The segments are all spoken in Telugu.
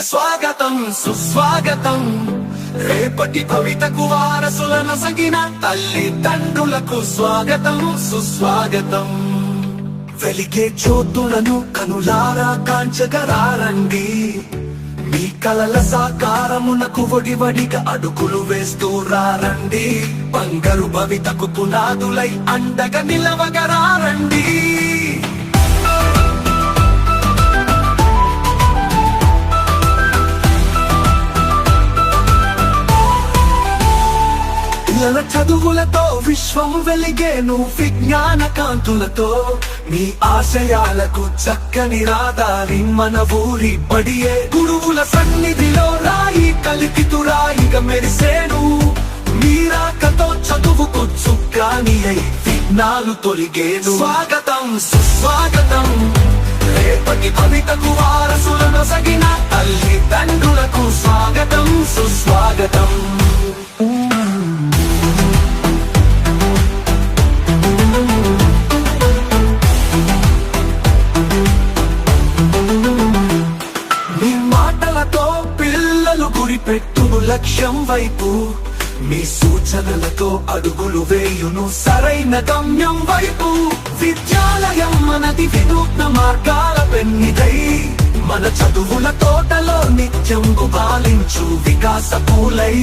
స్వాగతం సుస్వాగతం. రేపటి భవితకు వారసులను సగిన తల్లిదండ్రులకు స్వాగతం సుస్వాగతం. వెలిగే జ్యోతులను కనులారా కాంచగరారండి. మీ కలల సాకారమునకు వడివడిగా అడుగులు వేస్తూ రారండి. బంగారు భవితకు పునాదులై అండగా నిలవగరారండి. పిల్లల చదువులతో విశ్వం వెలిగేను విజ్ఞాన కాంతులతో. మీ ఆశయాలకు చక్కని రాదారి మన ఊరి బడియే. గురువుల సన్నిధిలో రాయి కలికితురాయిగా మెరిసేను. మీరాకతో చదువుకు చుక్కాని అయి విఘ్నాలు తొలిగేను. స్వాగతం సుస్వాగతం. రేపటి భవితకు వారసులను సగిన తల్లిదండ్రులకు స్వాగతం సుస్వాగతం. గురిపెట్టును లక్ష్యం వైపు. మీ సూచనలతో అడుగులు వేయును సరైన గమ్యం వైపు. విద్యాలయం మనది వినూత్న మార్గాల పెన్నిదై. మన చదువుల తోటలో నిత్యం గుబాలించు వికాస పూలై.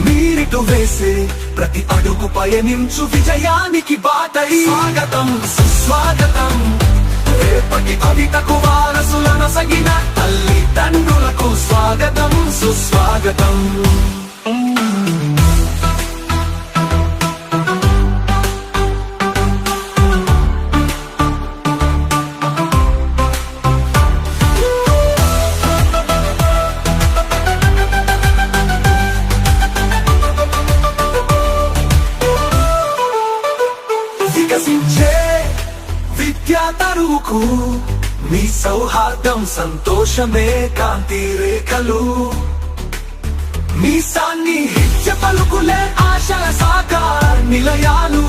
మీరిటు వేసే ప్రతి అడుగు పయనించు విజయానికి బాటై. స్వాగతం సుస్వాగతం. రేపటి భవితకు వారసులను సగిన తల్లిదండ్రులకు స్వాగతం సుస్వాగతం. వికసించే విద్యా తరువుకు మీ సౌహార్దం సంతోషమే కాంతి రేఖలు. మీ సాన్నిహిత్య పలుకులే ఆశల సాకార నిలయాలు.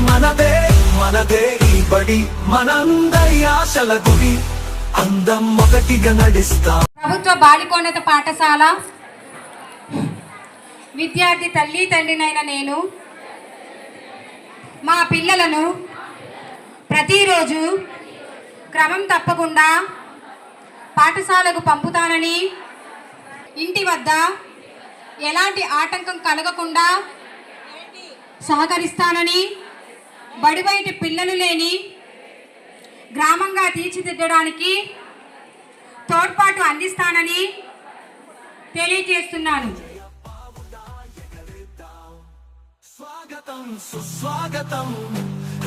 మనదే మనదే ఈ బడి మనందరి ఆశల గుడి. అందం మొదటిగా నడిస్తాం. ప్రభుత్వ బాలికోన్నత పాఠశాల విద్యార్థి తల్లి తండ్రినైన నేను మా పిల్లలను ప్రతిరోజు క్రమం తప్పకుండా పాఠశాలకు పంపుతానని, ఇంటి వద్ద ఎలాంటి ఆటంకం కలగకుండా సహకరిస్తానని, బడి బయట పిల్లలు లేని గ్రామంగా తీర్చిదిద్దడానికి తోడ్పాటు అందిస్తానని తెలియజేస్తున్నాను. స్వాగతం సుస్వాగతం.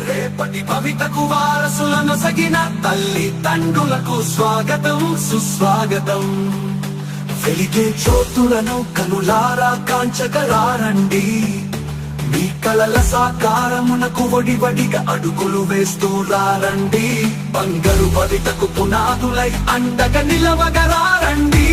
రేపటి భవితకు వారసులను సగిన తల్లిదండ్రులకు స్వాగతం సుస్వాగతం. వెలిగే జ్యోతులను కనులారా కాంచగరారండి. మీ కలల సాకారమునకు వడివడిగా అడుగులు వేస్తూ రారండి. బంగారు భవితకు పునాదులై అండగా నిలవగరారండి.